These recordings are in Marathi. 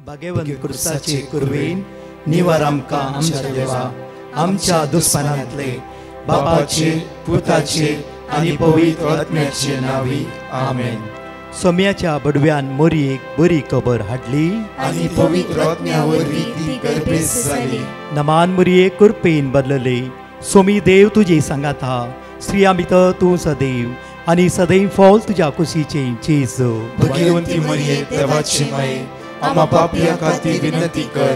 भाग्यवंत क्रुसाचे कुरवेन निवार आमकां आमच्या देवा आमच्या दुस्मनांतले बापाचे पुताचे आनी पवित्र आत्म्याचे नावी आमेन. सोम्याच्या बडव्यान मोरयेक बरी खबर हाडली आनी पवित्र आत्म्या वरवीं ती गर्भेस जाली. नमान मोरये कुरपेन बदलले. सोमी देव तुजे सांगात हा. स्त्रिया भितर तूं सदैव आनी सदैव फॉल तुज्या कुशीचे चेज. भाग्यवंती मरिये देवाची माये आम्हा पापियां खातीर विनंती कर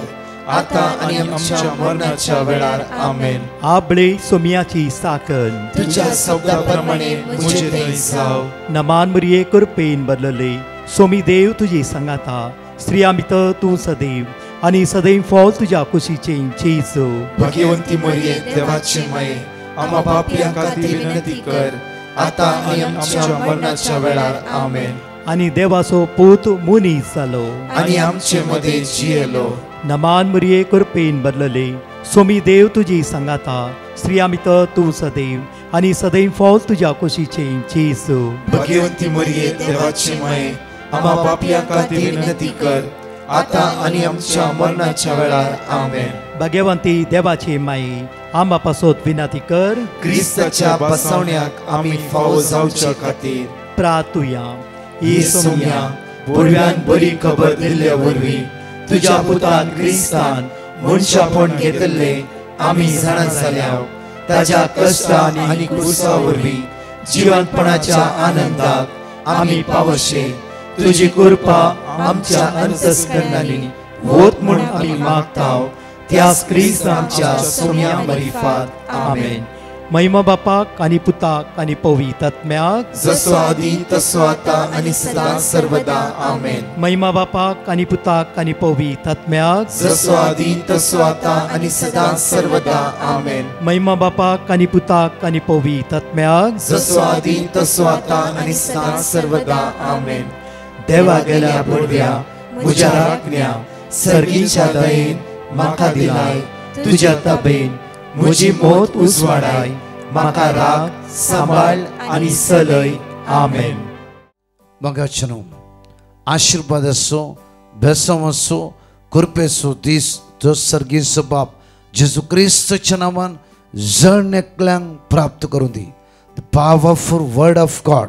आता आनी आमच्या मरणाच्या वेळार आमेन. आबळे सोम्याची साकन तुझ्या शब्दाप्रमाणे मुझे थंय जाव. नमान मोरये कुरपेन बदलले. सोमी देव तुजे सांगात हा. स्त्रिया भितर तूं सदैव आनी सदैव फॉल तुज्या कुशीचे चेज. भाग्यवंती मरिये देवाची माये आम्हा पापियां खातीर विनंती कर आता आनी आमच्या मरणाच्या वेळार आमेन. आनी देवाचो पूत मुनीस जालो आनी आमचे मदे जियेलो. नमान मोरये कुरपेन बदलले. सोमी देव तुजी सांगात हा. स्त्रिया भितर तूं सदैव आनी सदैव फॉल तुज्या कुशीचे चेज. भाग्यवंती मरिये देवाची माये आम्हा पापियां खातीर विनंती कर आता आनी आमच्या मरणाच्या वेळार आमेन. भाग्यवंती देवाचे माये आम्हा पासत विनंती कर. क्रिस्ताच्या बसवण्याक आमी फावो जावच्या खातीर प्रार्थुया. ही सोम्या बडव्यान बरी खबर दिल्ल्या वरवीं तुज्या पुतान क्रिस्तान मनशापण घेतले आमी जाणा जाल्या. ताज्या कश्टान आनी क्रुसा वरवीं जिवंतपणाच्या आनंदाक आमी पावशे. तुजी कृपा आमच्या अंतस्करणांनी वोत म्हूण आमी मागताव. त्याच क्रिस्त आमच्या सोम्या मरिफात आमेन. महिमा बापाक आनी पुताक आनी पवित्र आत्म्याक जसो आदी तसो आता आनी सदां सर्वदा आमेन. महिमा बापाक आनी पुताक आनी पवित्र आत्म्याक जसो आदी तसो आता आनी सदां सर्वदा आमेन. महिमा बापाक आनी पुताक आनी पवित्र आत्म्याक जसो आदी तसो आता आनी सदां सर्वदा आमेन. देवा गेल्या बडव्या म्हज्या राखण्या सर्गीच्या दयेन म्हाका दिलाय. तुज्या ताबेन म्हजी मोत उजवाडाय. म्हाका राख सांबाळ आनी चलय. आमेन. मगाचनो आशीर्वाद असो बेसम असो कृपेचो दीस जो सर्गीचो बाप जेजू क्रिस्ताच्या नावान जण एकल्यांक प्राप्त करून दी. The powerful word of God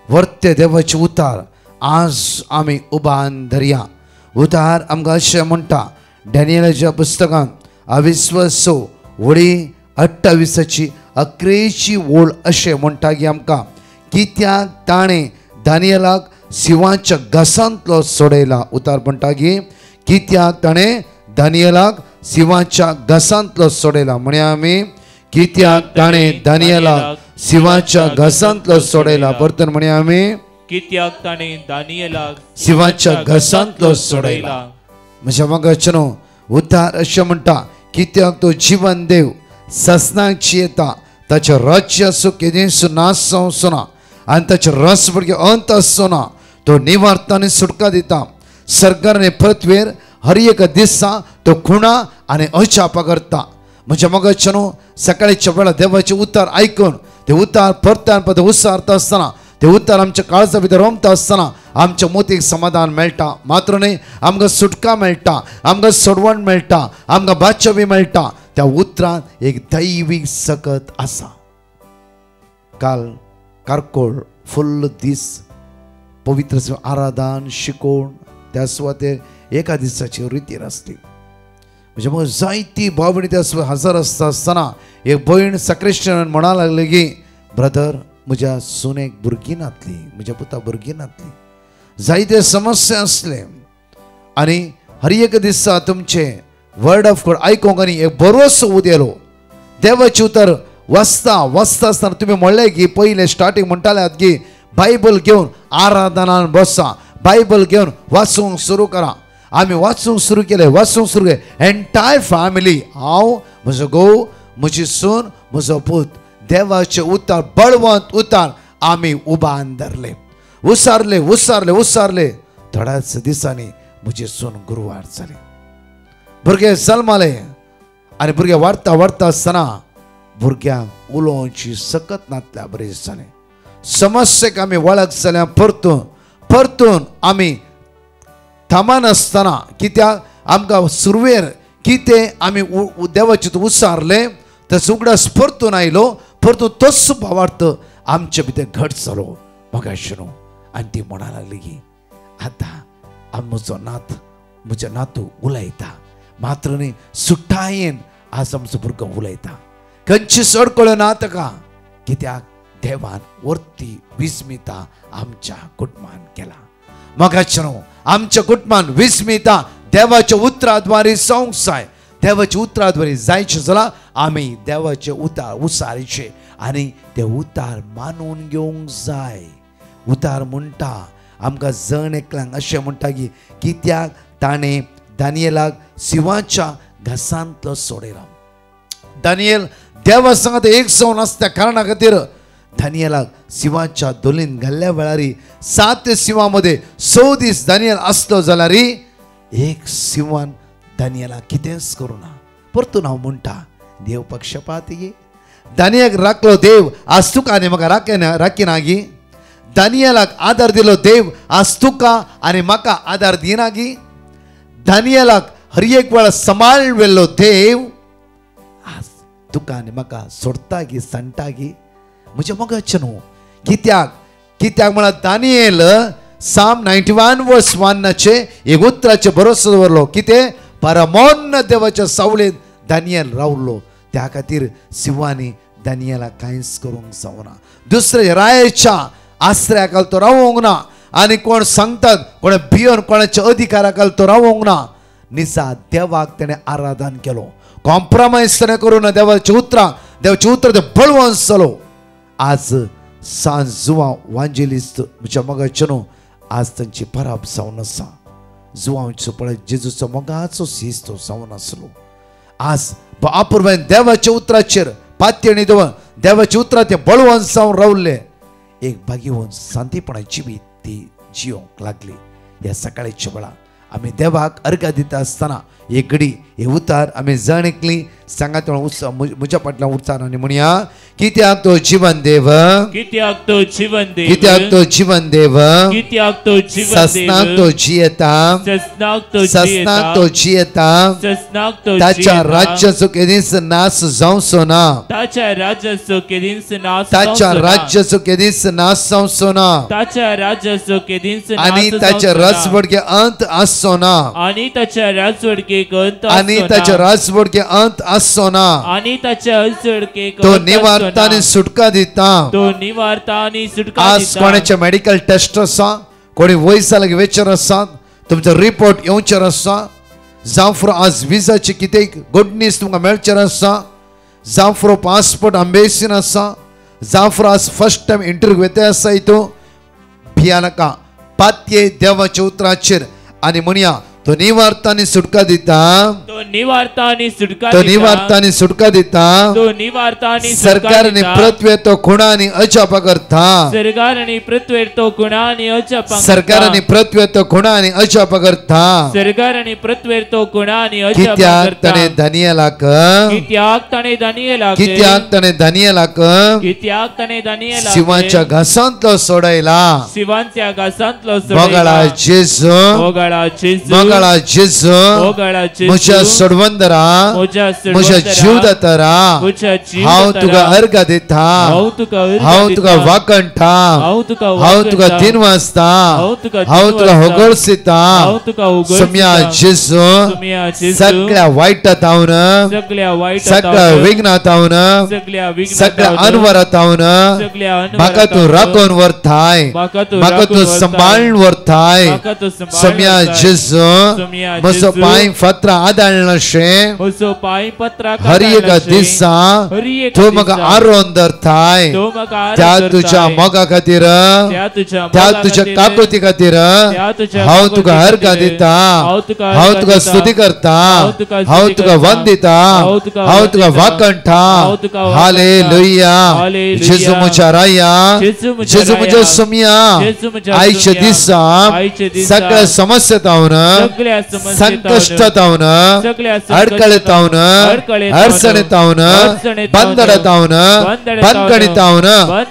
वर्ते देवाचे उतार आज आमी उबान धरया. उतार आमकां अशें म्हणटा डॅनियलाच्या पुस्तकांत अविश्वासो वडी 28ची 11ची ओळ अशें म्हणटा की आमकां कित्याक ताणें दानियेलाक सिंहाच्या घसांतलो सोडयला. उतार म्हणटा की कित्याक ताणें दानियेलाक सिंहाच्या घसांतलो सोडयला. म्हणया आमी कित्याक ताणें दानियेलाक सिंहाच्या घसांतलो सोडयला. परतून म्हणया आमी कित्याक ताणें दानियेलाक सिंहाच्या घसांतलो सोडयला. म्हज्या मगाचनो उतार अशें म्हणटा कित्याक तो जीवन देव ससनाक येता. ताचें राज्य आसूं केदींच नाश जावचो आनी ताचें रस भुरगे अंत आसचो ना. तो निवार्ता आनी सुटका दिता. सरकार आनी पृथ्वीर हर एक दिसा तो खुणा आनी अचापा करता. म्हज्या मगाचनो सकाळीच्या वेळार देवाचे उतार आयकून ते उतार परत्यान परत उसारता आसतना ते उतार आमच्या काळजा भितर रोमता आसतना आमच्या मोतीक समाधान मेळटा. मात्र न्ही आमकां सुटका मेळटा, आमकां सोडवण मेळटा, आमकां बादशाही मेळटा. त्या उतरांत एक दैवीक सकत आसा. काल कारकोळ फुल्ल दीस पवित्र आराधन शिकोवण त्या सुवातेर एका दिसाची रितीर आसली. म्हणजे मग जायती भाव भयणी त्या हजर आसतना एक भयण सॅक्रिस्टनान म्हणा लागली की ब्रदर म्हज्या सुनेक भुरगीं नातली, म्हज्या पुता भुरगीं नातली. जायते समस्या असले आनी हर एक दिसा तुमचे वर्ड ऑफ गॉड आयकोंक आनी एक बरोसो उदेलो. देवाचे उतर वाचता आसतना तुमी म्हणलें की पयले स्टार्टींग म्हणटाले की बायबल घेवन आराधनान बसा, बायबल घेवन वाचूंक सुरू करा. आमी वाचूंक सुरू केलें एंटायर फॅमिली, हांव, म्हजो घोव, म्हजी सून, म्हजो पूत. देवाचे उतार बळवंत उतार आमी उबान धरले. उसारले. थोड्याच दिसांनी म्हजी सून गुरुवार जाली. भुरगे जल्माले आनी भुरगे वाडता आसतना भुरग्यांक उलोवची सकत नातल्या बरें जालें. समस्येक आमी वळख जाल्या परतून आमी थांबानासतना कित्याक आमकां सुरवेर कितें आमी देवाचे उसारले तस उगडास परतून आयलो परतून तोच भावार्थ आमचे भितर घट जालो म्हाका आशिल्लो आनी ती म्हणा लागली की आतां म्हजो नात म्हजे नातू उलयता मात्र न्ही सुट्टायेन आज आमचो भुरगो उलयता खंयची सडकळ्यो ना ताका कित्याक देवान वर्ती विस्मिता आमच्या कुटुंबान केला म्हाका आशिल्लो आमच्या कुटुंबान विस्मिता देवाच्या उतराद्वारे जावंक जाय देवाच्या उतराद्वारे जायचे जाल्यार आमी देवाचे उतार उसारचे आनी ते उतार मानून घेवंक जाय उतार म्हणटा आमकां जण एकल्यांक अशें म्हणटा की कित्याक ताणें दानियेलाक सिंहाच्या घासांतलो सोडयला दानियेल देवा सांगत एक जावन आसल्या कारणा खातीर दानियेलाक सिंहाच्या दोलीन घाल्ल्या वेळार 7 सिंहां मध्ये 6 दीस दानियल आसलो जाल्यार एक सिंहान दानियेलाक कितेंच करूना परतून हांव म्हणटा देव पक्षपाती दानियेलाक राखलो देव आज तुका आनी म्हाका राखिना गी दानियेलाक आदार दिलो देव आज तुका आनी म्हाका आदार दिना गी दानियेलाक हर एक वेळा सांबाळ वेल्लो देव आज तुका आनी म्हाका सोडता गी सांडटा गी म्हज्या मोगाचें न्हू कित्याक म्हळ्यार दानियेल साम 91 वर्स 1 एक उतराचे भरोसो दवरलो कितें परमोन्न देवाच्या सावळेंत दानियेल रावलो त्या खातीर सिंहांनी दानियेलाक कांयच करूंक जावना दुसरे रायाच्या आश्रयाखाल तो रावोंक ना आनी कोण सांगतात कोण भियोन कोणाच्या अधिकाराखाल तो रावोंक ना निसा देवाक तेणें आराधन केलो कॉम्प्रोमायज ताणें करूं ना देवाचे उतर ते बळवंत जालो आज सांज जुवां वांजेलिस्त म्हज्या मोगाचें न्हू आज तांची पराब जावन आसा जुवांचो पळय जेजूचो मोगाचो सिस्तो जावन आसलो आज अपुर्वेन देवाच्या उतराचेर पातयेणी दवरून देवाच्या उतरार ते बळवंत जावन रावले एक भागीवन शांतीपणाची बी ती जियोंक लागली ह्या सकाळच्या वेळा आमी देवाक अर्घ्य दिता आसतना एक घडी हे उतार आमी जाणकली सांगात म्हज्या फाटल्यान उतार आनी म्हणया कित्याक तो जीवन देव कित्याक तो जीवन देव कित्याक तो जीवन देव कित्याक तो जीवन ससनाक तो जियेता ससनाक तो जियेता ताच्या राज्याचो केदीस नाश जावचो ना ताच्या राज्याचो केदीस नाश ताच्या राज्याचो केदीस नाश जावचो ना ताच्या राज्याचो केदीस नाश आनी ताच्या राजवडके अंत आसचो ना आनी ताच्या राजवडकेक अंत आनी ताच्या राजवडके अंत आसचो ना आनी ताच्या राजवडकेक तो निवारता आनी सुटका दिता तो निवारता आनी सुटका आज दिता कोणाचे मेडिकल टेस्ट आसा कोणी वयसालाक वेचर आसा तुमचो रिपोर्ट येवचेर आसा जावं फुरो आज विजाची कितें गुड न्यूज तुमकां मेळचेर आसा जावं फुरो पासपोर्ट अंबेसीन आसा जावं फुरो आज फर्स्ट टायम इंटरव्यू येता आसा हितू भिया नाका पातये देवाच्या उतराचेर आनी म्हणया तो निवारता आनी सुटका दिता तो निवारता आनी सुटका तो निवारता आनी सुटका दिता तो निवारता आनी सरकार आनी पृथ्वी तो खुणा आनी अजाप करता सरकार आनी पृथ्वीर तो खुणा आनी अजाप सरकार आनी पृथ्वी तो खुणा आनी अजाप करता सरकार आनी पृथ्वीर तो खुणा आनी अजाप कित्याक करता ताणें दानियेलाक कित्याक ताणें दानियेलाक कित्याक ताणें दानियेलाक कित्याक ताणें दानियेलाक सिंहाच्या घासांतलो सोडयला सिंहाच्या घासांतलो मोगाळा जेजू मोगाळा जेजू मोगाळा जेजू मोगाळा जेजू म्हज्या सोडवंदरा म्हज्या जीवदातारा हांव तुका अर्घ दिता हांव तुका वाकणटा हांव तुका दिनवासता हांव तुका होगळसिता सम्या जेजू सगळ्या वायटातावन सगळ्या विघ्नातावन सगळ्या अनवरातावन म्हाका तूं राखून व्हरताय म्हाका तूं सांबाळून व्हरताय सम्या जेजू म्हजो पांय फातरां आदाळनाशें हर एका दिसा तूं म्हाका आरोन धरताय त्या तुज्या मोगा खातीर त्या तुज्या काकुती खातीर हांव तुका अर्घ दिता हांव तुका स्तुती करता हांव तुका वंदिता हांव तुका वाकणटा हालेलुया जेजू म्हज्या राया जेजू म्हज्या सम्या आयच्या दिसा सगळ्या समस्या तावन सगळ्या समस्येंत संकष्टांत सगळ्या अडकळीत अडचणीत बंदरात बंदकणीत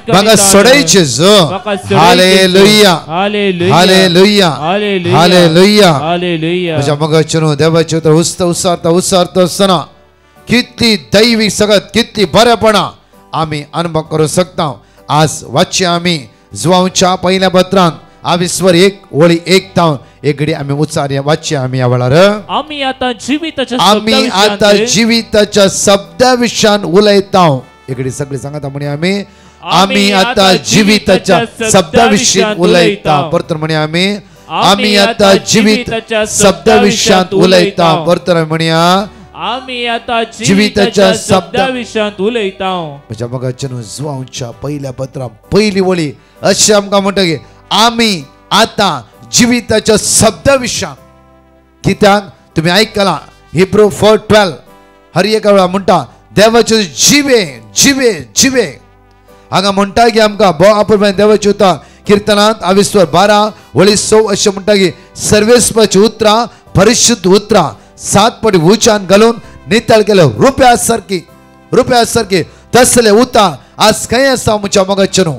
म्हाका सोडायचे जो हालेलुया हालेलुया हालेलुया म्हज्या मगाच्यान देवाचे उतर उसारता आसतना कितली दैवी सगत कितली बरेपणां आमी अनुभव करूं शकता। आज वाचचे आमी जुवांच्या पहिल्या पत्रांत आविस्वर 1 ओळी 1 तावन एक घडी आमी उच्चार वाचचे आमी ह्या वेळार आमी आता जिविताच्या शब्दा विशयान उलयता। एक घडी सगळी सांगता म्हणे आमी आता जिविताच्या शब्दा विशयान उलयता। परत म्हणे आमी आता जिविताच्या शब्दा विशयान उलयता। परत म्हणया आमी आता जिविताच्या शब्दा विशयान उलयता। म्हज्या मगाच्यान जुवांच्या पहिल्या पत्रांत पहिली वळी अशें आमकां म्हणटा की आमी आता जिविताच्या शब्दा विशयान कित्याक तुमी आयकलां हिब्रू 4:12 हर एका वेळा म्हणटा देवाचे जिवे जिवे जिवे हांगा म्हणटा की आमकां आपण देवाचे उतर कीर्तनांत आविस्वर 12 वळी 6 अशें म्हणटा की सर्वेस्पाची उतरां परिशुद्ध उतरां 7 पटी उच्चान घालून नितळ केले रुपया सारकी तसले उतार आज खंय आसा म्हज्या मगाच्यान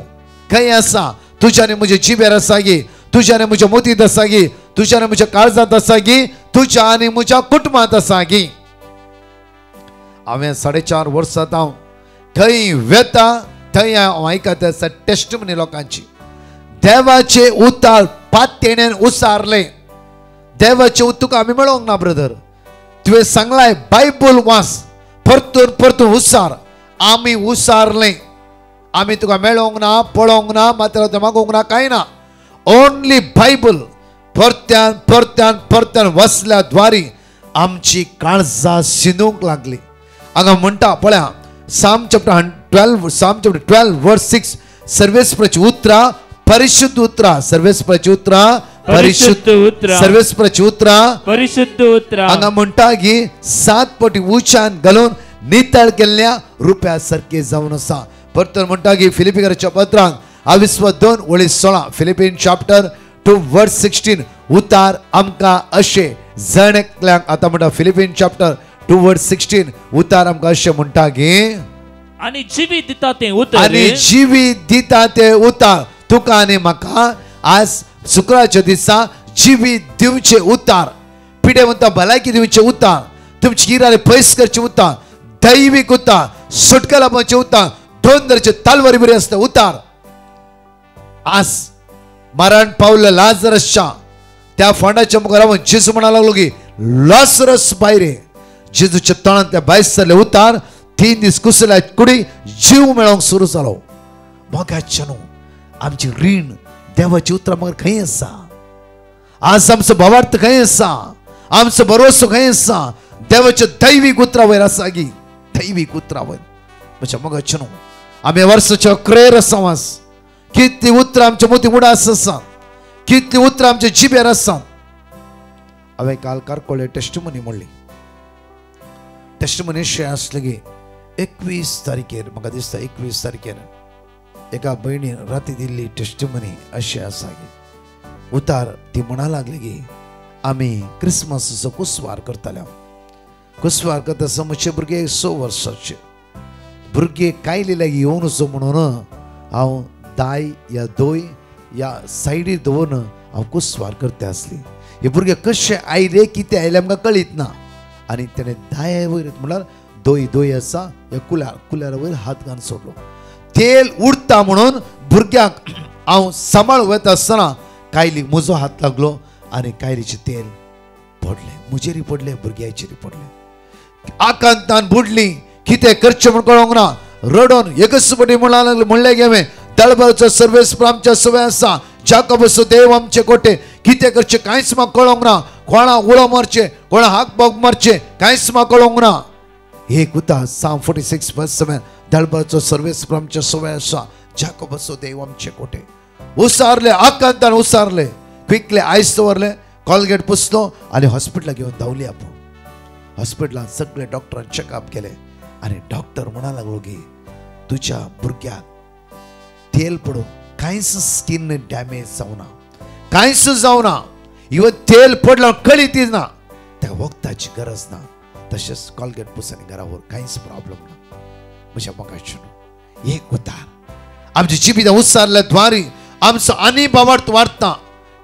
खंय आसा तुज्याने म्हज्या जिबेर आसा गी तुज्याने म्हज्या मोतीत आसा गी तुज्याने म्हज्या काळजांत आसा गी तुज्या आनी म्हज्या कुटुंबांत आसा गी। हांवें 4.5 वर्सां हांव थंय वेता थंय हांव आयकता आसा टेस्टमनी लोकांची देवाचे उतार पातेण्यान उसारले। देवाचे उतर आमी मेळोंक ना ब्रदर तुवें सांगलाय बायबल वाच परतून उसार आमी उसारले आमी तुका मेळोंक ना पळोवंक ना मात्र मागोवंक ना कांय ना ओन्ली बायबल परत्यान वाचल्या द्वारी आमची काळजां सिनूंक लागली। हांगा म्हणटा पळया साम चॅप्टर 12 वर्स 6 सर्वेस्पराची उतरां परिशुद्ध उतरां सर्वेस्पराची उतरां परिशुद्ध उतरां सर्वेस्पराची उतरां परिशुद्ध उतरां हांगा म्हणटा की 7 पटी उच्चान घालून नितळ केल्ल्या रुपया सारके जावन आसा। परत म्हणटा की फिलिपियराच्या पत्रांत आविस्वर 2 ओळी 16 फिलिपियन चॅप्टर 2 वर्स 16 उतार आमकां अशे जणकल्यांक आता म्हणटा फिलिपियन चॅप्टर 2 वर्स 16 उतार आमकां अशे म्हणटा की आनी जिवीत दिता ते उतार तुका आनी म्हाका आज शुक्राच्या दिसा जिवीत दिवचे उतार पिडे म्हणटा भलायकी दिवचे उतार तुमची इरादे पयस करचे उतार दैवीक उतार सुटका लाभचे उतार 2 दरचे तालवारी बरी आसता उतार। आज मरण पावले लाजरसच्या त्या फोंडाच्या मुखार रावन जेजू म्हणा लागलो की लाजरस भायरे जेजूच्या तोंडांतल्या भायर सरले उतार 3 दीस कुसल्या कुडी जीव मेळोंक सुरू जालो। मोगाच्यान आमची रीण देवाची उतरां म्हाका खंय आसा आज आमचो भावार्थ खंय आसा आमचो भरोसो खंय आसा देवाच्या दैवीक उतरां वयर आसा गी दैवीक उतरां वयर म्हज्या मोगाच्यान आमी वर्साच्या क्रेर आसा आज कितली उतरां आमच्या मोती उडास आसा कितली उतरां आमच्या जिबेर आसा। हांवें काल कारकोळे टेस्टमनी म्हणली टेस्टमनी अशें आसलें की 21 तारखेर म्हाका दिसता 21 तारखेर एका भयणीन राती दिल्ली टेस्टमनी अशें आसा की उतार ती म्हणा लागली की आमी क्रिसमसाचो कुसवार करताले कुसवार करता आसतना म्हजे भुरगे 6 वर्साचे भुरगे कायले लागीं येवन वचो म्हणून हांव दाय या दोय या सायडीर दवरून हांव कुसवार करता आसली। हे भुरगे कशे आयले कितें आयले आमकां कळीत ना आनी तेणें दाय वयर म्हळ्यार दोय आसा ह्या कुल्यार वयर हात घालून सोडलो तेल उडटा म्हणून भुरग्याक हांव सांबाळ वता आसतना कायलीक म्हजो हात लागलो आनी कायलीचें तेल पडलें म्हजेरय पडलें भुरग्याचेरय पडलें आकांतान बुडली कितें करचें म्हूण कळोंक ना रडोन एकच पटी म्हणलें गे हांवें दळबारचो सर्वेस्पर आमच्या सवय आसा जाकोबाचो देव आमचे कोटे कितें करचें कांयच म्हाका कळोंक ना कोणा उलो मारचें कोणा हाक बोग मारचें कांयच म्हाका कळोंक ना। एक उतार साम 46 वर्स 7 दळबारचो सर्वेस्पर आमच्या सवय आसा जाकोबाचो देव आमचे कोटे उसारले आकांतान उसारले क्विकली आयस दवरले कॉलगेट पुसलो आनी हॉस्पिटलाक घेवन धांवली आपूण हॉस्पिटलांत सगळे डॉक्टरान चेकअप केले आनी डॉक्टर म्हणा लागलो की तुज्या भुरग्याक तेल पडून कांयच स्किन डॅमेज जावना कांयच जावना इवन तेल पडलं कळी ती ना त्या वखदाची गरज ना. तसेच कॉलगेट पुसानी घरावर काहीच प्रॉब्लेम ना. म्हज्या मोगाचें एक उतार आमच्या जिबितां उसारल्याद्वारे आमचो आनी बाबार्थ वाडटा.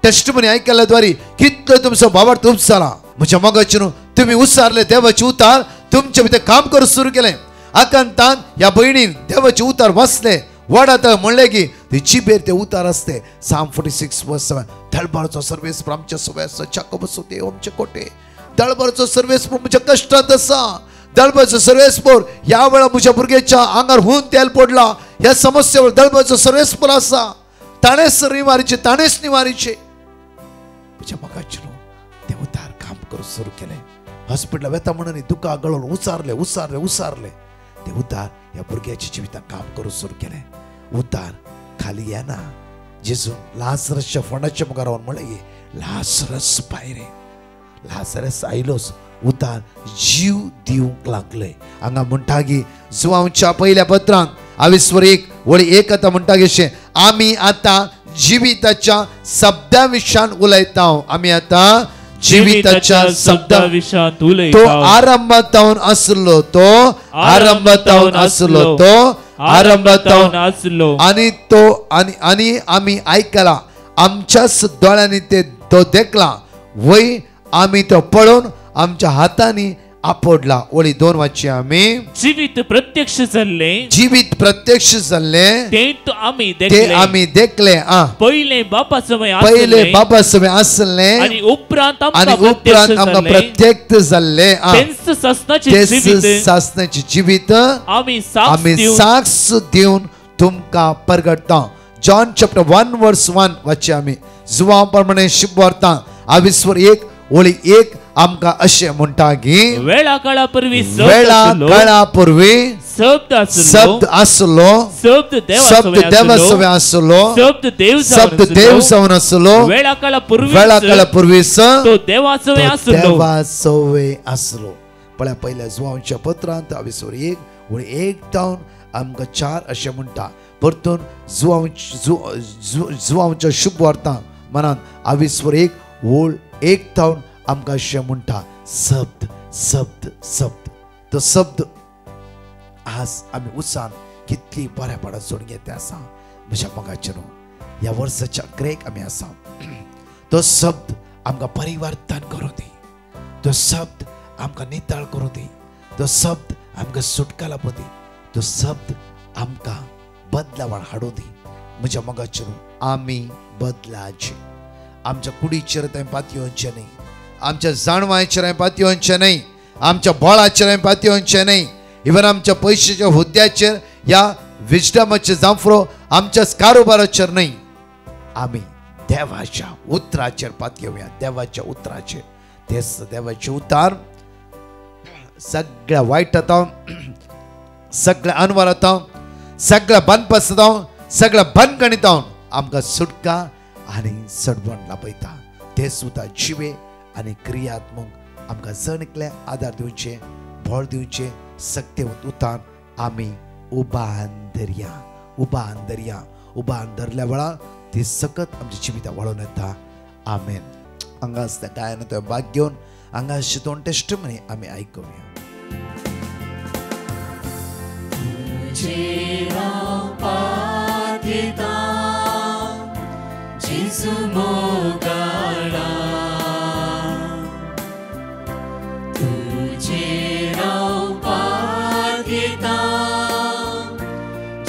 टेस्टमनी आयकल्याद्वारे कितलो तुमचो बाबार्थ उपसाला. म्हज्या मोगाचें तुम्ही उसारले देवाचे उतार तुमचे भितर काम करूंक सुरू केलें. आकांतान ह्या भयणीन देवाचे उतार वाचले वडात म्हणले की ती जिबेर ते उतार असते. Psalm 46:7 दळबराचो सर्वेस्पर आमच्या सवयास चाको बसो देव आमचे कोटे. दळबराचो सर्वेस्पर म्हज्या कश्टांत आसा. दळबराचो सर्वेस्पर ह्या वेळा म्हज्या भुरग्याच्या आंगार हुन तेल पडला. ह्या समस्येवर दळबराचो सर्वेस्पर आसा. ताणेच निवारीचे ताणेच निवारीचे. म्हज्या मोगाचें ते उतार काम करूंक सुरू केलें. हॉस्पिटलांत वेता म्हणून दुखा गळोवन उसारले उसारले उसारले. ते उतार ह्या भुरग्याच्या जिवितांत काम करूंक सुरू केलें. उतार खाली येना. जेजून लाजरसच्या फोंडाच्या मुखार रावन म्हणलें लाजरस भायर ये. लाजरस आयलोच उतार जीव दिवंक लागले. हांगा म्हणटा की जुवांवच्या पयल्या पत्रांत 22:1 आतां म्हणटा की अशें आमी आतां जिविताच्या शब्दा विशयान उलयता. आमी आतां जिविताच्या शब्दा विशयात तो उलयता. आरंभातावन आसलो तो आरंभातावन आसलो तो आरंभातावन आसलो आणि तो आणि आमी आयकला आमच्याच दोळ्यांनी ते तो देखला वय आमी तो पळोवन आमच्या हातांनी आपडला. ओळी 2 वाची आमी जीवित प्रत्यक्ष जाल्ले जीवित प्रत्यक्ष जाल्ले ते आमी ते देखले. आमी देखले. पहिले बापा समय पहिले बाबा समय आसले आणि उपरांत आणि आमकां उपरांत प्रत्यक्ष आमकां जाल्ले. प्रत्यक्ष जाल्ले. तेंच ससनाचे तेच जीवित सासण्याचे जीवित आमी आम्ही साक्ष देऊन तुमका परगटता. जॉन चॅप्टर 1:1 वाची आमी जुवां प्रमाणे शुभवार्ता 22:1 आमकां अशें म्हणटा की वेळा काळा पूर्वी वेळा काळा पूर्वी शब्द आसलो. शब्द आसलो. शब्द देवा सवे आसलो. शब्द देव जावन आसलो. वेळा काळा पूर्वी तो देवा सवे आसलो. देवा सवे आसलो. पळया पयल्या जुवांच्या पत्रांत 22:1 जावन आमकां 4 अशें म्हणटा. परतून जुवांच्या शुभवार्ता मनान 22:1 जावन आमकां अशें म्हणटा शब्द शब्द शब्द. तो शब्द आज आमी उसान कितली बऱ्यापणान जोडून घेतले आसा. म्हज्या मोगाचें ह्या वर्साच्या अखेरेक आमी आसा. तो शब्द आमकां परिवर्तन करूं दी. तो शब्द आमकां नितळ करूं दी. तो शब्द आमकां सुटका लाभूं दी. तो शब्द आमकां बदलावण हाडूं दी. म्हज्या मोगाचें आमी बदलाचे. आमच्या कुडीचेर थंय पातयेवचें न्ही. आमच्या जाणवांचेर पातयेवचें न्ही. आमच्या बळाचेर पातयेवचें न्ही. इवन आमच्या पयशाच्या हुद्द्याचेर या विजडमाचे जांफरो आमच्या कारोबाराचेर न्ही. आमी देवाच्या उतराचेर पातयेवया. देवाच्या उतराचेर. तेच देवाचे उतार सगळ्या वायटांत सगळ्या अनवरांत सगळ्या बनपासतां सगळ्या बनगणितां आमकां सुटका आनी सडवण लाभयता. तेच उतार जिवे आनी क्रियात्मक आमकां जणकले आदार दिवचे बळ दिवचे सक्तिवंत उतार आमी उबान धरया. उबान धरया. उबान धरल्या वेळार ती सकत आमच्या जिवितां वळोवन येता. आमेन. हांगाच त्या गायनाचो भाग घेवन हांगा शितोवन टेस्टमनी आमी आयकुया. जेजू मोगाळा तुझे रावपाक येता.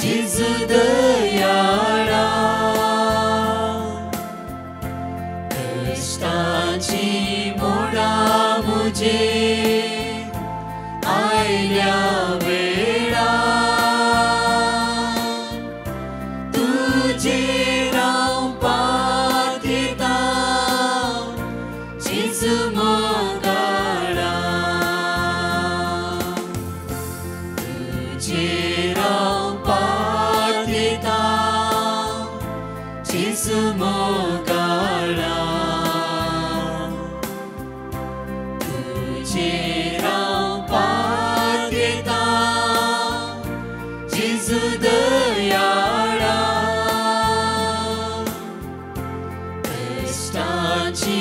जेजू दयाळा कश्टाची मोडा मुझे आयल्या वेळा तुझे रावपाक येता. जेजू मोगाळा तुझे रावपाक येता. जेजू मोगाळा तुझे रावपाक येता. जेजू दयाळा कश्टाची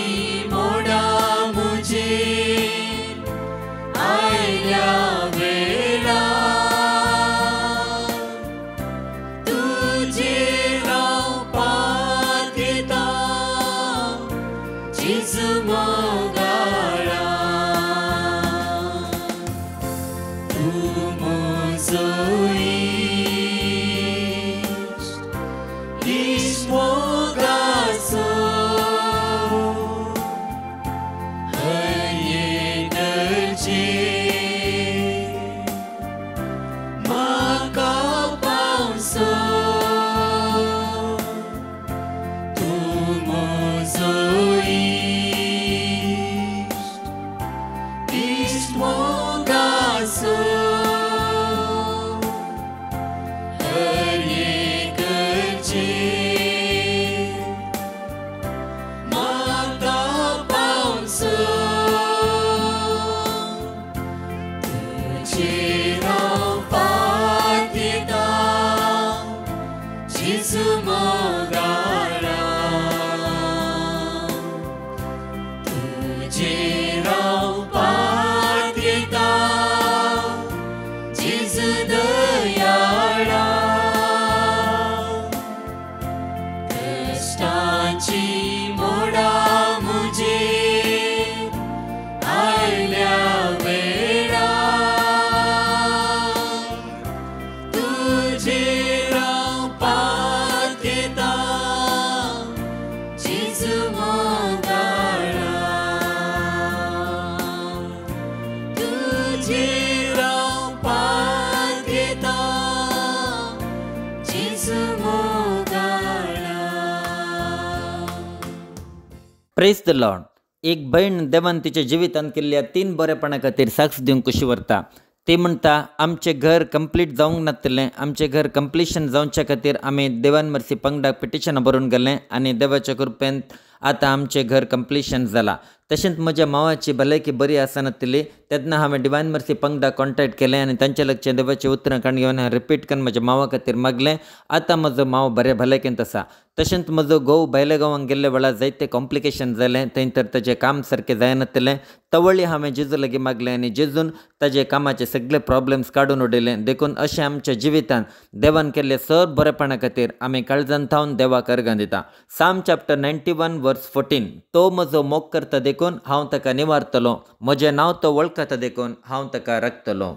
प्रेज द लॉर्ड. एक भयण देवान तिच्या जिवितांत केल्ल्या 3 बरेपणा खातीर साक्ष दिवंक कशी व्हरता. ती म्हणटा आमचें घर कंप्लीट जावंक नासलें, आमचें घर कंप्लिशन जावच्या खातीर आमी देवान मर्सी पंगडाक पिटिशनां बरोवन गेलें आनी देवाच्या कृपेंत आतां आमचें घर कंप्लिशन जालां. तशेंच म्हज्या मांवाची भलायकी बरी आसनासली तेन्ना हांवें डिवायन मर्सी पंगडाक कॉन्टॅक्ट केलें आनी तांचे लक्षांत देवाचें उतरां काण घेवन हांवें रिपीट करून म्हज्या मांवा खातीर मागलें. आतां म्हजो मांव बऱ्या भलायकेंत आसा. तशेंच म्हजो घोव भायल्या गांवांक गेल्ल्या वेळार जायते कॉम्प्लिकेशन जालें, थंय तर ताचें काम सारकें जायनासलें. तवळी हांवें जेजू लागीं मागलें आनी जेजून ताचे कामाचे सगळे प्रॉब्लेम्स काडून उडयले. देखून अशें आमच्या जिवितांत देवान केल्ले सर बरेपणा खातीर आमी काळजांत थावन देवाक अर्गां दिता. साम चॅप्टर 91 वर्स 14. तो म्हजो मोग करता देखून हांव ताका निवारतलो, म्हजें नांव तो वळखता देखून हांव ताका राखतलो.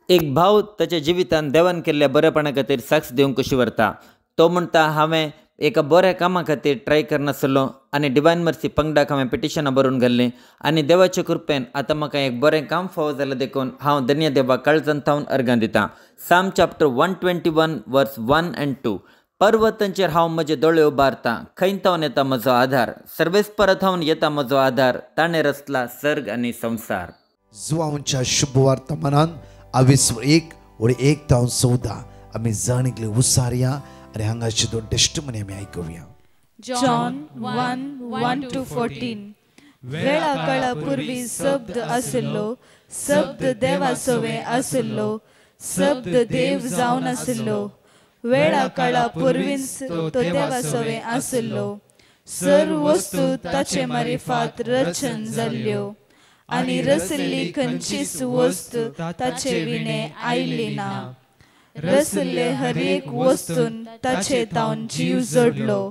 एक भाव ताच्या जिवितांत देवान केल्ल्या बरेपणा खातीर साक्ष दिवंक कशी व्हरता. तो म्हणटा हांवें एका बऱ्या कामा खातीर ट्राय करनासलो आनी डिवायन मर्सी पंगडाक हांवें पिटिशनां बरोवन घाल्लीं आनी देवाचे कृपेन आतां म्हाका एक बरें काम फावो जालें देखून हांव धन्य देवाक काळजांत थावन अर्गां दितां. साम चॅप्टर 121 वर्स 1 and 2. पर्वतांचेर हांव म्हजे दोळे उबारतां, खंयतावन येता म्हजो आधार. सर्वेस्परांत हांवन येता म्हजो आधार, ताणें रचला सर्ग आनी संवसार. जुवांच्या शुभवार्तमानान 21:1-14 आमी जाणीकले उसारया आनी हांगाचे 2 टेस्टमनी आमी आयकुया. John 1:1-14. वेळा काळा पूर्वी शब्द आसलो, शब्द देवासोवे आसलो, शब्द देव जावन आसलो. वेळा काळा पूर्वीच तो देवासोवे आसलो. सर्व वस्तू ताचे मारिफात रचन जाल्ल्यो आनी रचल्ली खंयचीच वस्त ताचे विणे आयली ना. रचल्ले हर एक वस्तून ताचे तावन जीव जोडलो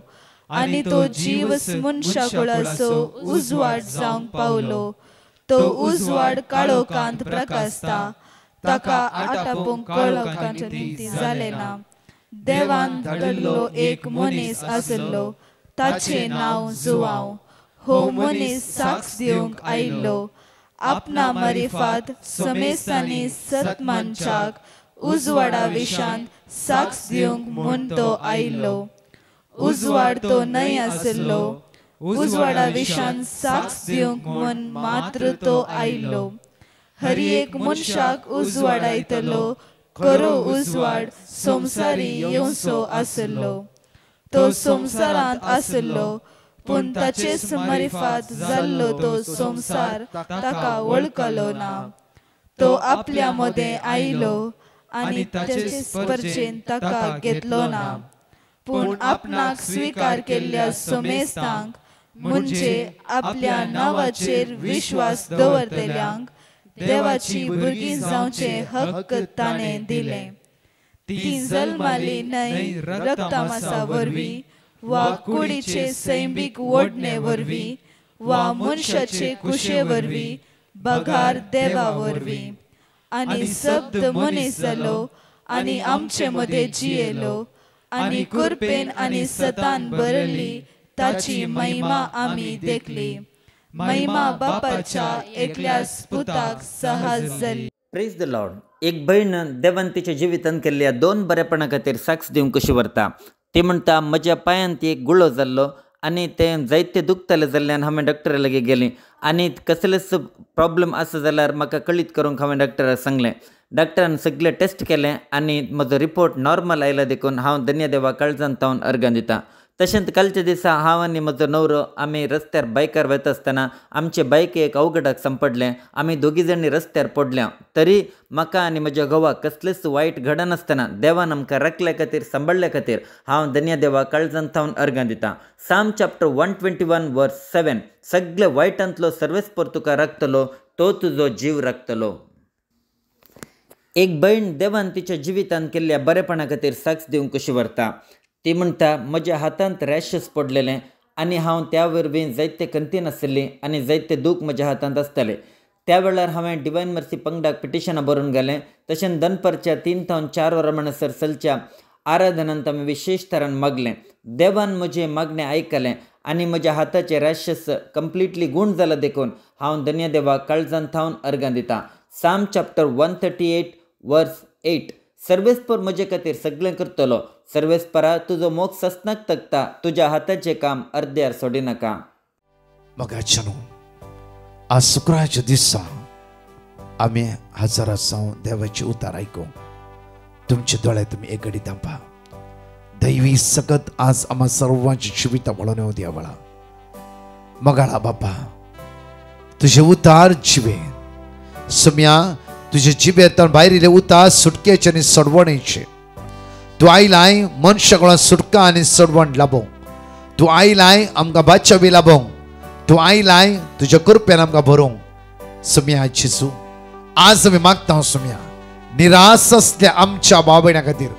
आनी तो जीव मनशाकुळाचो उजवाड जावंक पावलो. तो उजवाड काळोखांत प्रकाशता, ताका आटापूंक काळोखांत जाले ना. देवान धाडलो एक मनीस आसलो, ताचें नांव जुवांव. हो मनीस साक्ष दिवंक आयिल्लो, आपणा मारिफात समेस्तांनी सतमानशाक उजवाडा विशांत साक्ष दिवंक म्हूण तो आयिल्लो. उजवाड तो न्हय आसलो, उजवाडा विशांत साक्ष दिवंक म्हूण मात्र तो आयिल्लो. हर एक मनशाक उजवाडायतलो खरो उजवाड संवसारी येवचो आसलो. तो संवसारांत आसलो पूण ताचेच मारिफात जाल्लो तो संवसार ताका वळखलो ना. तो आपल्या मदें आयलो आनी ताचेच परचेन ताका घेतलो ना. पूण आपणाक स्विकार केल्ल्या समेस्तांक म्हणजे आपल्या नांवाचेर विश्वास दवरतल्यांक देवाची भुरगीं जावचे हक्क ताणें दिले. ती जल्माली न्हय रक्तमासा वरवीं वा कुडीचे सैमीक ओडणे वरवीं वा मनशाचे कुशे वरवीं, बगार देवा वरवीं. आनी शब्द मनीस जालो आनी आमचे मदें जियेलो आनी कृपेन आनी सतान भरली ताची महिमा आमी देखली. महिमा बापाच्या एकल्याच पुताक सहज जाली. Praise the Lord. एक भयण देवान तिच्या जिवितांत केल्ल्या 2 बरेपणा खातीर साक्ष दिवंक कशी व्हरता. ती म्हणटा म्हज्या पांयांत एक गुळो जाल्लो आनी तें जायते दुखतलें जाल्ल्यान हांवें डॉक्टरा लागीं गेलीं आनी कसलेच प्रॉब्लेम आसा जाल्यार म्हाका कळीत करूंक हांवें डॉक्टराक सांगलें. डॉक्टरान सगळे टेस्ट केले आनी म्हजो रिपोर्ट नॉर्मल आयला देखून हांव धन्य देवा काळजांत थावन अर्गां दितां. तशेंच कालच्या दिसा हांव आनी म्हजो नवरो आमी रस्त्यार बायकार वता आसतना आमचे बायकेक अवघडाक सांपडलें. आमी दोगी जाणी रस्त्यार पडल्या. तरी म्हाका आनी म्हज्या घोवाक कसलेच वायट घडनासतना देवान आमकां राखल्या खातीर सांबाळल्या खातीर हांव धन्य देवा काळजांत थावन अर्गां दितां. साम चॅप्टर 121 वर्स 7. सगळे वायटांतलो सर्वेस्पर तुका राखतलो, तो तुजो जीव राखतलो. एक भयण देवान तिच्या जिवितांत केल्ल्या बरेपणा खातीर साक्ष दिवंक कशी व्हरता. ती म्हणटा म्हज्या हातांत रॅशेस पडलेले आनी हांव त्या वरवीं जायते कंतीन आसली आनी जायते दूख म्हज्या हातांत आसताले. त्या वेळार हांवें डिवायन मर्सी पंगडाक पिटिशनां बरोवन घालें. तशेंच दनपारच्या 3 ते 4 वरां म्हणसर चलच्या आराधनांत हांवें विशेश तरान मागलें. देवान म्हजें मागणें आयकलें आनी म्हज्या हाताचे रॅशेस कंप्लिटली गूण जाला देखून हांव धन्य देवाक काळजांत थावन अर्गां दितां. साम चॅप्टर 138 वर्स 8. सर्वेस्पर म्हजे खातीर सगळें करतलो. सर्वेस्परा तुझो मोग ससनाक तकता तुझ्या हाताचे काम अर्ध्यार सोडी नका. मोगाच्यानो आज शुक्राच्या दिसा आम्ही हजारा जाऊन देवाची उतार ऐकू. तुमचे दोळे तुम्ही एक घडी थांबा. दैवी सकत आज आम्हा सर्वांची जिविता वळून येऊ द्या. वळा मगाळा बापा तुझे उतार जिवे सम्या तुझे जिबेतून भायर इले उतार सुटकेचे आनी सडवणेचे. तू आयलाय मनशां सुटका आनी सडवण लाभो. तू आयलाय आमकां बादशावी लाभो. तू आयलाय तुझ्या कृपेन आमकां भरूंक. सम्या जेजू आज आमी मागता सम्या निराश असल्या आमच्या भाव भयणां खातीर,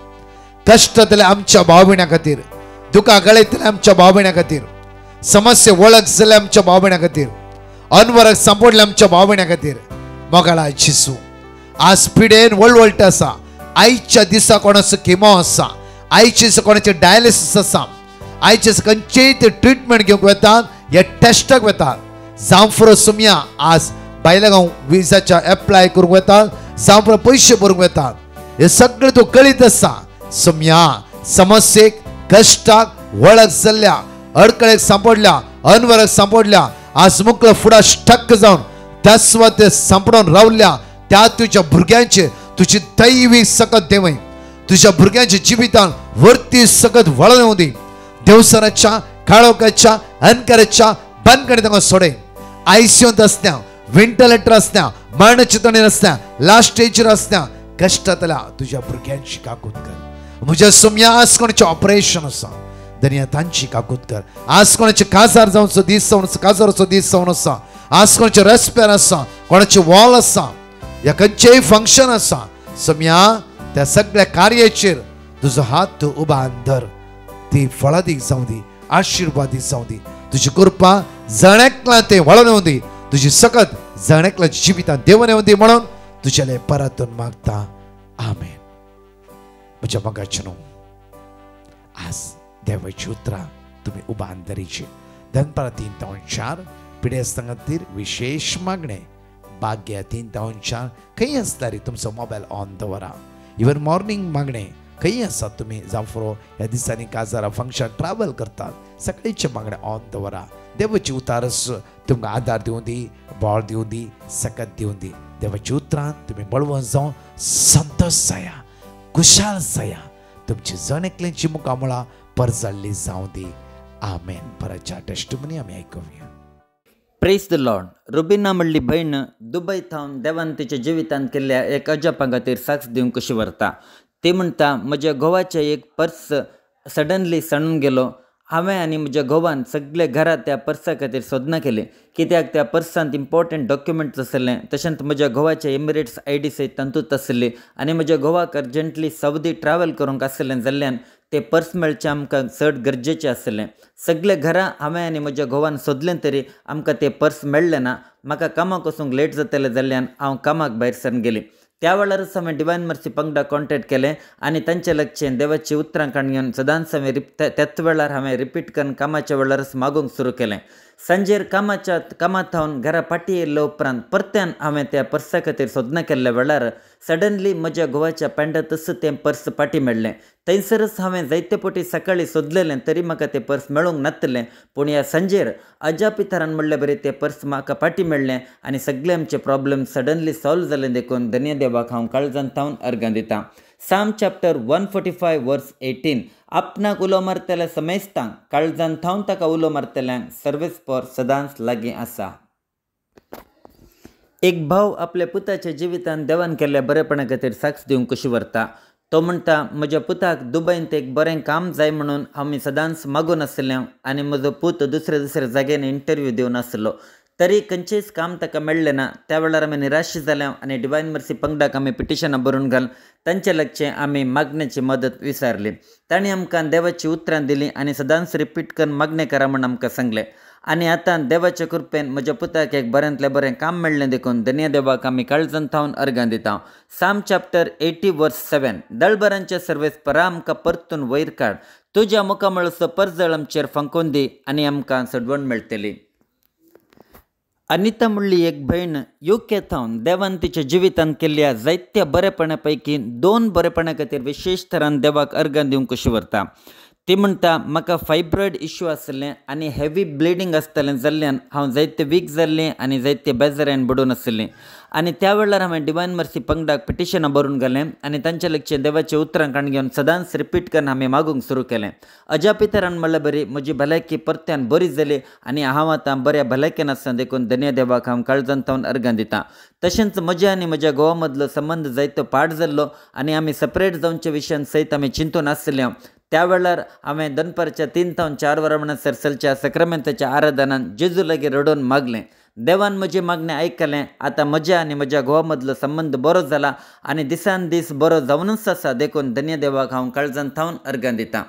कश्टांतल्या आमच्या भाव भयणां खातीर, दुखां गळयतल्या आमच्या भाव भयणां खातीर, समस्या वळख जाल्या आमच्या भाव भयणां खातीर, अनवरक सांपडल्या आमच्या भाव भयणां खातीर मोगाळा जेजू आज पिडेन वळवळट आसा. आयच्या दिसा कोणाचो किमो आसा, आयच्या दिसा कोणाचे डायलिसीस आसा, आयच्या दिसा खंयचेय ते ट्रिटमेंट घेवंक वेतात, हे टेस्टाक वेतात. जावं फुरो सम्या आज भायल्या विजाच्या एप्लाय करूंक वेतात, जावं फुरो पयशे भरूंक वेतात. हे सगळें तूं कळीत आसा. सम्या समस्येक कश्टाक वळख जाल्ल्या, अडकळेक सांपडल्या, अनवरक सांपडल्या आज मुकलो फुडा स्टक जावन त्या सुवातेर सांपडून रावल्या त्या तुझ्या भुरग्यांचेर तुझी दैवी सकत देवय तुझ्या भुरग्यांच्या जिवितान वरती सकत वळोवन येवं दी. देवसराच्या काळोखाच्या अंधकाराच्या बंदकडे तांकां सोडय. आयसीयूंत आसल्या, व्हेंटिलेटर आसल्या, मरणाचे तणेर आसल्या, लास्ट स्टेजीर आसल्या, कश्टांतल्या तुझ्या भुरग्यांची काकूत कर. म्हज्या सम्या आज कोणाचें ऑपरेशन आसा दनिया तांची काकूत कर. आज कोणाचे काजार जावचो दीस जावन काजाराचो दीस जावन आसा. आज कोणाचे रेस्पेर आसा, कोणाचे वॉल आसा, या खंयचेय फंक्शन आसा. सम्या त्या सगळ्या कार्याचेर तुजो हात तूं उबा धर. ती फळादीक जावं दी, आशिर्वादीक जावं दी. तुजी कृपा जणेकला ते वळोवन येवं दी. तुजी सकत जणेकला जिवितांत देवून येवं दी म्हणून तुजेले परतून मागता. आमेन. म्हज्या मोगाचेनो आज देवाची उतरां तुम्ही उबान धरीची. दनपारां 3-4 पिडेस्तां खातीर विशेष मागणे. भाग्य 3-4 खंय आसल्यार तुमचो मोबायल ऑन दवरा. इवन मॉर्निंग मागणे खंय आसा तुमी जावं फुरो ह्या दिसांनी काजारां फंक्शन ट्रॅव्हल करतात, सगळेचे मागणे ऑन दवरा. देवाची उतारस तुमकां आदार दिवं दी, बळ दिवं दी, सकत दिवं दी. देवाची उतरां तुमी बळवून जावं संतोश जाया, खुशाल जाया. तुमची जण एकल्यांची मुखामळां परजळ्ळी जावं दी. आमेन. परच्या टेस्टिमनी आमी आयकुया. Praise the Lord. रुबिना म्हणली भयण दुबय थावन देवान तिच्या जिवितांत केल्ल्या एक अजापा खातीर साक्ष दिवंक कशी व्हरता. ते म्हणटा म्हज्या घोवाचें एक पर्स सडनली सणून गेलो. हांवें आनी म्हज्या घोवान सगळे घरा त्या पर्सा खातीर सोदना केली, कित्याक त्या पर्सांत इम्पॉर्टंट डॉक्युमेंट्स आसले. तशेंच म्हज्या घोवाचे एमिरेट्स ID सयत तांतूच आसली आनी म्हज्या घोवाक अर्जंटली सौदी ट्रॅव्हल करूंक आसलें जाल्ल्यान ते पर्स मेळचें आमकां चड गरजेचें आसलें. सगळे घरा हांवें आनी म्हज्या घोवान सोदलें तरी आमकां तें पर्स मेळ्ळें ना. म्हाका कामाक वचूंक लेट जातलें जाल्ल्यान हांव कामाक भायर सरून गेली. त्या वेळारच हांवें डिवायन मर्सी पंगडा कॉन्टॅक्ट केलें आनी तांचे लक्षेन देवाची उतरां काडून सदांच हांवें त्याच वेळार हांवें रिपीट करून कामाच्या वेळारच मागूंक सुरू केलें. सांजेर कामांत थावन घरा पाटी येयल्या उपरांत परत्यान हांवें त्या पर्सा खातीर सोदना केल्ल्या वेळार सडनली म्हज्या घोवाच्या पॅन्टांतच तें पर्स पाटी मेळ्ळें. थंयसरच हांवें जायते फावटी सकाळीं सोदलेलें तरी म्हाका तें पर्स मेळूंक नासलें. पूण ह्या सांजेर अजापितारान म्हणलें बरें तें पर्स म्हाका पाटी मेळ्ळें आनी सगळे आमचे प्रॉब्लेम सडनली सॉल्व जालें देखून धन्य देवाक हांव काळजांत थावन अर्गां दितां. साम चॅप्टर 145 वर्स 18. आपणाक उलो मारतल्या समेस्तांक काळजांत थावन ताका उलो मारतल्यांक सर्वेस्पर सदांच लागीं आसा. एक भाव आपल्या पुताच्या जिवितांत देवान केल्ल्या बरेपणा खातीर साक्ष दिवंक कशी व्हरता. तो म्हणटा म्हज्या पुताक दुबयंत एक बरें काम जाय म्हणून आमी सदांच मागून आसलें आनी म्हजो पूत दुसऱ्या जाग्यानी इंटरव्यू दिवन आसलो. तरी खंयचेंच काम ताका मेळ्ळें ना. त्या वेळार आमी निराश जाल्या आनी डिवायन मर्सी पंगडाक आमी पिटिशनां बरोवन घाल तांचे लक्षें आमी मागण्याची मदत विचारली. तांणी आमकां देवाची उतरां दिलीं आनी सदांच रिपीट करून मागणें करा म्हूण आमकां सांगलें. आनी आतां देवाच्या कृपेन म्हज्या पुताक एक बऱ्यांतलें बरें काम मेळ्ळें देखून धन्य देवाक आमी काळजांत थावन अर्गां दिता. साम चॅप्टर 80 वर्स 7. दळबरांच्या सर्वेस्परा आमकां परतून वयर काड. तुज्या मुखामळाचो परजळ आमचेर फांकून दी आनी आमकां सडवण मेळटली. अनिता म्हणली एक भयण योग्य थावन देवान तिच्या जिवितांत केल्ल्या जायत्या बरेपणा पैकी 2 बरेपणा खातीर विशेष तरान देवाक अर्गां दिवंक कशी व्हरता. ती म्हणटा म्हाका फायब्रॉयड इश्यू आसलें आनी हेवी ब्लिडींग आसतालें जाल्ल्यान हांव जायते वीक जाल्लें आनी जायते बेजाऱ्यान बुडून आसलें आनी त्या वेळार हांवें डिवायन मर्सी पंगडाक पिटिशनां बरोवन घालें आनी तांचे लागचे देवाचे उतरां काण घेवन सदांच रिपीट करून हांवें मागूंक सुरू केलें. अजा पितरान म्हणलें बरी म्हजी भलायकी परत्यान बरी जाली आनी हांव आतां बऱ्या भलायकेन आसा देखून धन्य देवाक हांव काळजांतावन अर्गां दितां. तशेंच म्हज्या आनी म्हज्या घोवा मदलो संबंद जायतो पाड जाल्लो आनी आमी सेपरेट जावचे विशयान सयत आमी चिंतून आसले. त्या वेळार हांवें दनपारच्या 3 ते 4 वरां म्हणसर चलच्या सक्रामेंताच्या आराधनान जेजू लागीं रडोवन मागलें. देवान म्हजें मागणें आयकलें. आतां म्हज्या आनी म्हज्या घोवा मदलो संबंद बरो जाला आनी दिसान दीस बरो जावनूच आसा देखून धन्य देवाक हांव काळजांत थावन अर्गां दितां.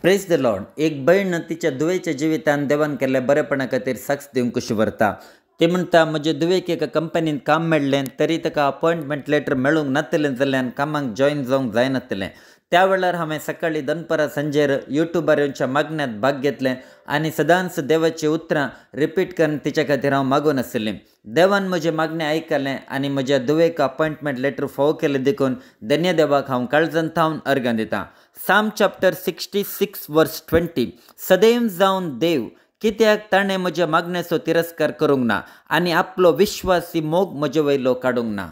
Praise the Lord. एक भयण तिच्या दुवेच्या जिवितान देवान केल्ल्या बरेपणा खातीर साक्ष दिवंक कशी व्हरता. ती म्हणटा म्हजे दुवेक एका कंपनीन काम मेळ्ळें तरी ताका अपॉयंटमेंट लेटर मेळूंक नातलें जाल्ल्यान कामाक जॉयन जावंक जायनातलें. त्या वेळार हांवें सकाळीं दनपारां सांजेर युट्यूबार येवच्या मागण्यांत भाग घेतलें आनी सदांच देवाची उतरां रिपीट करून तिच्या खातीर हांव मागून आसलें. देवान म्हजें मागणें आयकलें आनी म्हज्या दुवेक अपॉयंटमेंट लेटर फावो केलें देखून धन्य देवाक हांव काळजांत थावन अर्गां दितां. साम चॅप्टर 66 वर्स 20. सदैव जावन देव कित्याक ताणें म्हज्या मागण्याचो तिरस्कार करूंक ना आनी आपलो विश्वासी मोग म्हजे वयलो काडूंक ना.